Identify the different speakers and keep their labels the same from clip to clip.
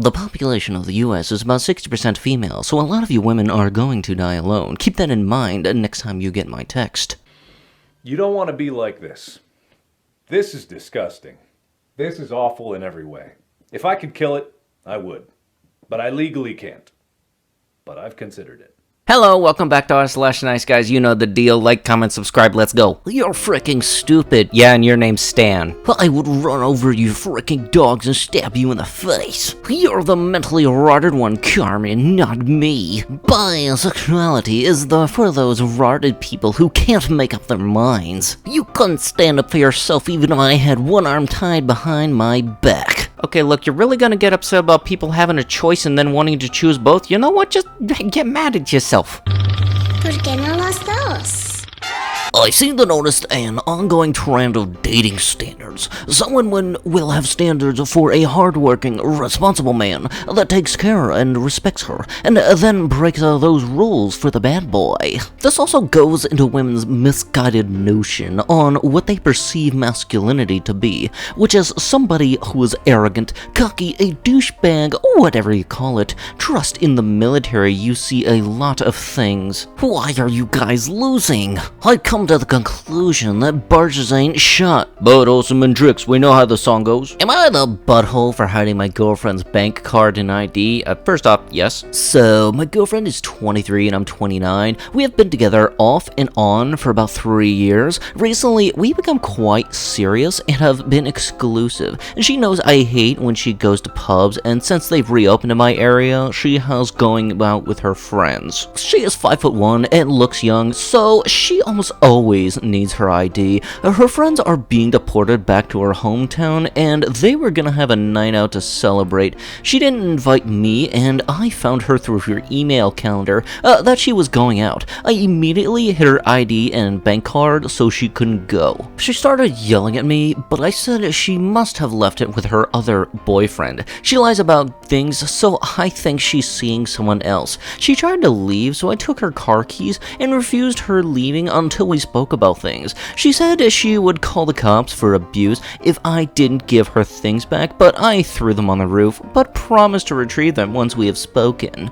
Speaker 1: The population of the US is about 60% female, so a lot of you women are going to die alone. Keep that in mind next time you get my text.
Speaker 2: You don't want to be like this. This is disgusting. This is awful in every way. If I could kill it, I would. But I legally can't. But I've considered it.
Speaker 1: Hello, welcome back to r/niceguys. You know the deal. Like, comment, subscribe, let's go. You're freaking stupid. Yeah, and your name's Stan. I would run over you freaking dogs and stab you in the face. You're the mentally rotted one, Carmen, not me. Bisexuality is for those rotted people who can't make up their minds. You couldn't stand up for yourself even though I had one arm tied behind my back. Okay, look, you're really gonna get upset about people having a choice and then wanting to choose both? You know what? Just get mad at yourself.
Speaker 3: ¿Por qué no los dos?
Speaker 1: I seem to notice an ongoing trend of dating standards. Some women will have standards for a hardworking, responsible man that takes care and respects her, and then breaks those rules for the bad boy. This also goes into women's misguided notion on what they perceive masculinity to be, which is somebody who is arrogant, cocky, a douchebag, whatever you call it. Trust in the military, you see a lot of things. Why are you guys losing? I come to the conclusion that barges ain't shot, but awesome and tricks. We know how the song goes. Am I the butthole for hiding my girlfriend's bank card and ID? First off, yes. So, my girlfriend is 23 and I'm 29. We have been together off and on for about 3 years. Recently, we become quite serious and have been exclusive. And she knows I hate when she goes to pubs, and since they've reopened in my area, she has going out with her friends. She is 5'1" and looks young, so she almost always needs her ID. Her friends are being deported back to her hometown, and they were gonna have a night out to celebrate. She didn't invite me, and I found her through her email calendar that she was going out. I immediately hid her ID and bank card so she couldn't go. She started yelling at me, but I said she must have left it with her other boyfriend. She lies about things, so I think she's seeing someone else. She tried to leave, so I took her car keys and refused her leaving until we spoke about things. She said she would call the cops for abuse if I didn't give her things back, but I threw them on the roof, but promised to retrieve them once we have spoken.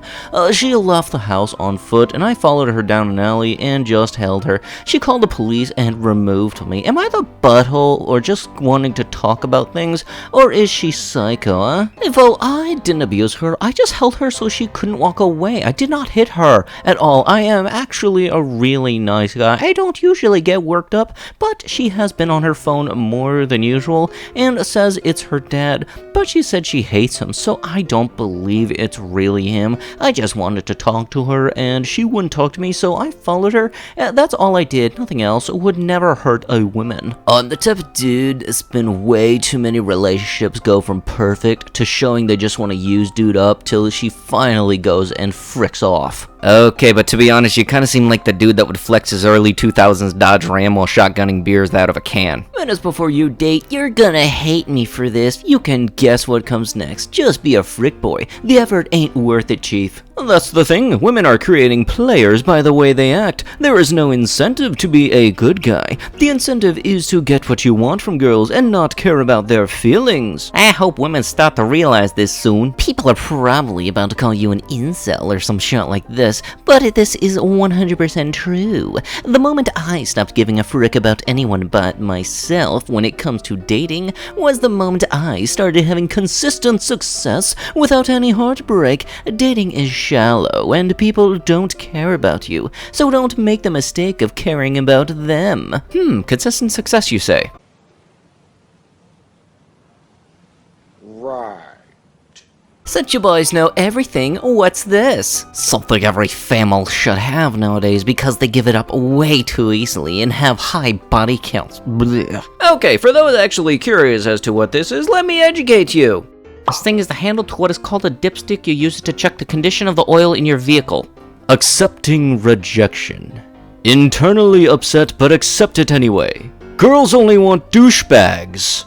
Speaker 1: She left the house on foot, and I followed her down an alley and just held her. She called the police and removed me. Am I the butthole, or just wanting to talk about things, or is she psycho, huh? If I didn't abuse her, I just held her so she couldn't walk away. I did not hit her at all. I am actually a really nice guy. I don't usually get worked up, but she has been on her phone more than usual and says it's her dad, but she said she hates him, so I don't believe it's really him. I just wanted to talk to her and she wouldn't talk to me, so I followed her. That's all I did, nothing else. Would never hurt a woman. I'm the type of dude that's been way too many relationships go from perfect to showing they just want to use dude up till she finally goes and fricks off. Okay, but to be honest, you kind of seem like the dude that would flex his early 2000s Dodge Ram while shotgunning beers out of a can. Minutes before you date, you're gonna hate me for this. You can guess what comes next. Just be a frick boy. The effort ain't worth it, chief. That's the thing. Women are creating players by the way they act. There is no incentive to be a good guy. The incentive is to get what you want from girls and not care about their feelings. I hope women start to realize this soon. People are probably about to call you an incel or some shit like this, but this is 100% true. The moment I stopped giving a frick about anyone but myself when it comes to dating was the moment I started having consistent success without any heartbreak. Dating is shallow and people don't care about you, so don't make the mistake of caring about them. Consistent success, you say?
Speaker 4: Right.
Speaker 1: Since you boys know everything, what's this? Something every family should have nowadays because they give it up way too easily and have high body counts. Blech. Okay, for those actually curious as to what this is, let me educate you. This thing is the handle to what is called a dipstick. You use it to check the condition of the oil in your vehicle. Accepting rejection. Internally upset, but accept it anyway. Girls only want douchebags.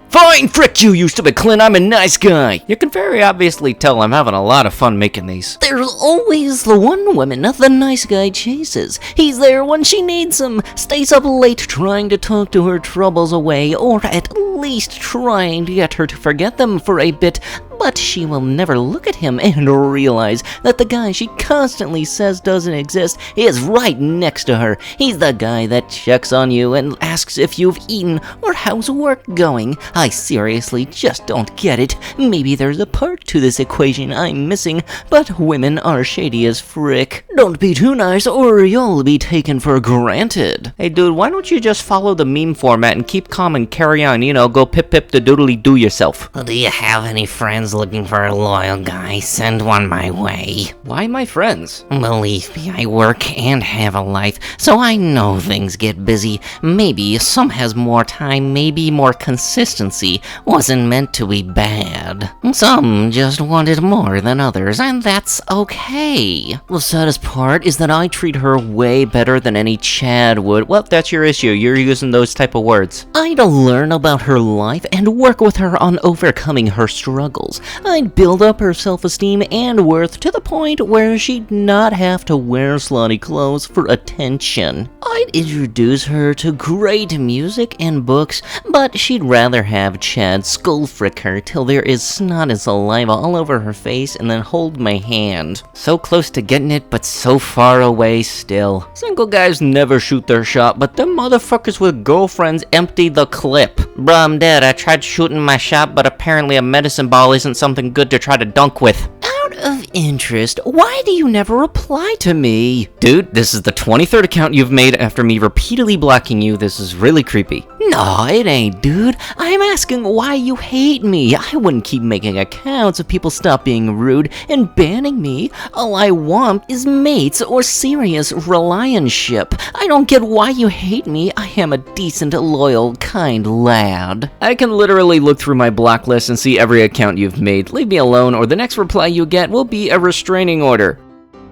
Speaker 1: Fine, frick you stupid Clint, I'm a nice guy. You can very obviously tell I'm having a lot of fun making these. There's always the one woman the nice guy chases. He's there when she needs him, stays up late trying to talk to her troubles away, or at least trying to get her to forget them for a bit. But she will never look at him and realize that the guy she constantly says doesn't exist is right next to her. He's the guy that checks on you and asks if you've eaten or how's work going. I seriously just don't get it. Maybe there's a part to this equation I'm missing, but women are shady as frick. Don't be too nice or you'll be taken for granted. Hey dude, why don't you just follow the meme format and keep calm and carry on, go pip pip the doodly do yourself.
Speaker 4: Do you have any friends looking for a loyal guy? Send one my way.
Speaker 1: Why my friends?
Speaker 4: Believe me, I work and have a life, so I know things get busy. Maybe some has more time, maybe more consistency. Wasn't meant to be bad. Some just wanted more than others, and that's okay.
Speaker 1: The saddest part is that I treat her way better than any Chad would. Well, that's your issue. You're using those type of words. I'd learn about her life and work with her on overcoming her struggles. I'd build up her self-esteem and worth to the point where she'd not have to wear slutty clothes for attention. I'd introduce her to great music and books, but she'd rather have Chad skull-frick her till there is snot and saliva all over her face and then hold my hand. So close to getting it, but so far away still. Single guys never shoot their shot, but them motherfuckers with girlfriends empty the clip.
Speaker 4: Bruh, I'm dead. I tried shooting my shot, but apparently a medicine ball isn't something good to try to dunk with.
Speaker 1: Out of interest, why do you never reply to me? Dude, this is the 23rd account you've made after me repeatedly blocking you. This is really creepy. No, it ain't, dude. I'm asking why you hate me. I wouldn't keep making accounts if people stop being rude and banning me. All I want is mates or serious relianship. I don't get why you hate me. I am a decent, loyal, kind lad. I can literally look through my block list and see every account you've made. Leave me alone, or the next reply you get will be a restraining order.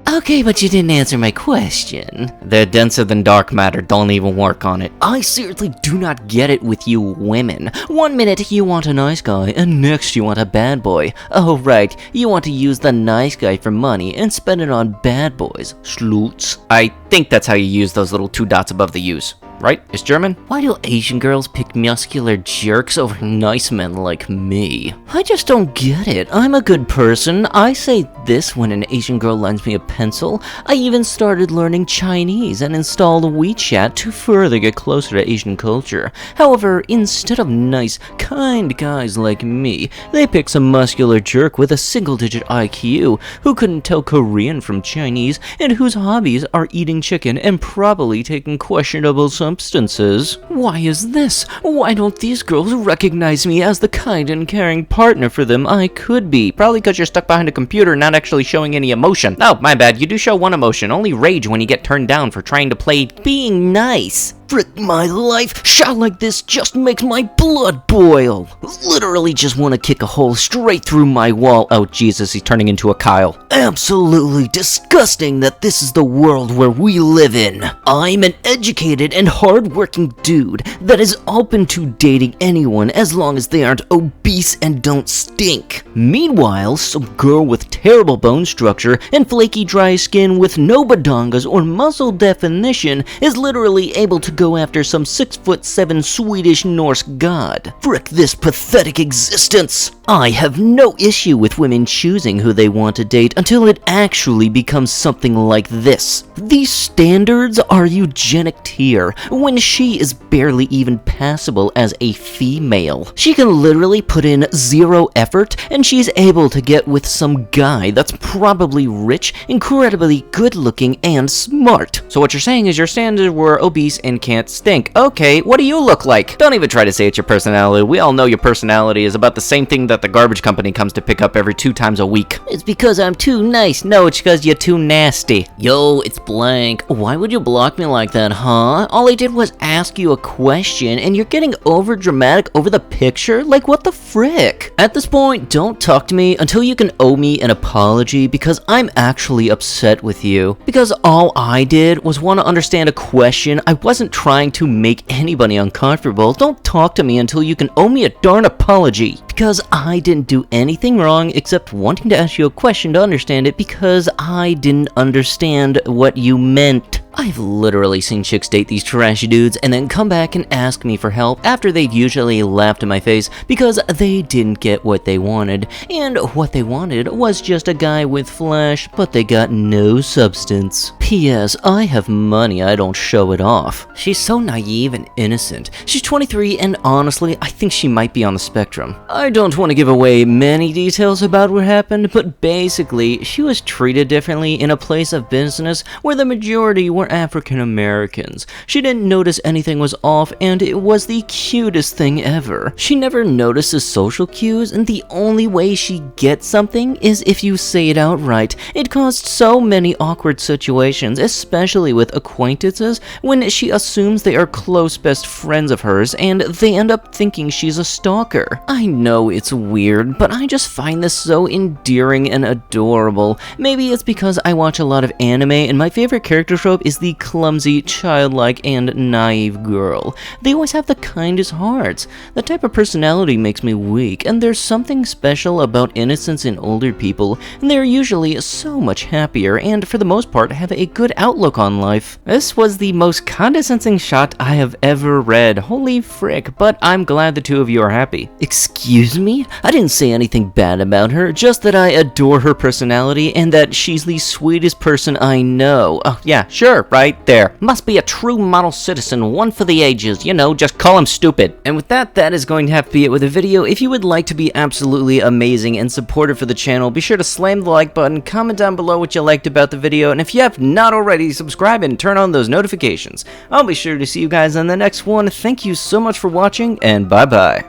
Speaker 1: Okay, but you didn't answer my question. They're denser than dark matter, don't even work on it. I seriously do not get it with you women. One minute you want a nice guy, and next you want a bad boy. Oh right, you want to use the nice guy for money and spend it on bad boys. Schlutz. I think that's how you use those little 2 dots above the U's. Right? It's German? Why do Asian girls pick muscular jerks over nice men like me? I just don't get it. I'm a good person. I say this when an Asian girl lends me a pencil. I even started learning Chinese and installed WeChat to further get closer to Asian culture. However, instead of nice, kind guys like me, they pick some muscular jerk with a single-digit IQ who couldn't tell Korean from Chinese and whose hobbies are eating chicken and probably taking questionable substances. Why is this? Why don't these girls recognize me as the kind and caring partner for them I could be? Probably because you're stuck behind a computer not actually showing any emotion. Oh, my bad, you do show one emotion, only rage when you get turned down for trying to play being nice. Frick my life, shot like this just makes my blood boil. Literally just want to kick a hole straight through my wall. Oh Jesus, he's turning into a Kyle. Absolutely disgusting that this is the world where we live in. I'm an educated and hardworking dude that is open to dating anyone as long as they aren't obese and don't stink. Meanwhile, some girl with terrible bone structure and flaky dry skin with no badongas or muscle definition is literally able to go after some 6'7" Swedish Norse god. Frick this pathetic existence! I have no issue with women choosing who they want to date until it actually becomes something like this. These standards are eugenic tier when she is barely even passable as a female. She can literally put in 0 effort and she's able to get with some guy that's probably rich, incredibly good looking, and smart. So what you're saying is your standards were obese and can't stink. Okay, what do you look like? Don't even try to say it's your personality. We all know your personality is about the same thing that the garbage company comes to pick up every 2 times a week. It's because I'm too nice. No, it's because you're too nasty. Yo, it's blank. Why would you block me like that, huh? All I did was ask you a question and you're getting over dramatic over the picture? Like what the frick? At this point, don't talk to me until you can owe me an apology because I'm actually upset with you. Because all I did was want to understand a question. I wasn't trying to make anybody uncomfortable, don't talk to me until you can owe me a darn apology. Because I didn't do anything wrong except wanting to ask you a question to understand it because I didn't understand what you meant. I've literally seen chicks date these trashy dudes and then come back and ask me for help after they've usually laughed in my face because they didn't get what they wanted. And what they wanted was just a guy with flash, but they got no substance. P.S. I have money, I don't show it off. She's so naive and innocent. She's 23 and honestly, I think she might be on the spectrum. I don't want to give away many details about what happened, but basically, she was treated differently in a place of business where the majority were African Americans. She didn't notice anything was off, and it was the cutest thing ever. She never notices social cues, and the only way she gets something is if you say it outright. It caused so many awkward situations, especially with acquaintances, when she assumes they are close best friends of hers, and they end up thinking she's a stalker. I know it's weird, but I just find this so endearing and adorable. Maybe it's because I watch a lot of anime, and my favorite character trope is the clumsy, childlike, and naive girl. They always have the kindest hearts. That type of personality makes me weak, and there's something special about innocence in older people, and they're usually so much happier, and for the most part have a good outlook on life. This was the most condescending shot I have ever read. Holy frick, but I'm glad the two of you are happy. Excuse me? I didn't say anything bad about her, just that I adore her personality and that she's the sweetest person I know. Oh yeah, sure, right there. Must be a true model citizen, one for the ages, you know, just call him stupid. And with that, that is going to have to be it with the video. If you would like to be absolutely amazing and supportive for the channel, be sure to slam the like button, comment down below what you liked about the video, and if you have not already, subscribe and turn on those notifications. I'll be sure to see you guys in the next one. Thank you so much for watching, and bye-bye.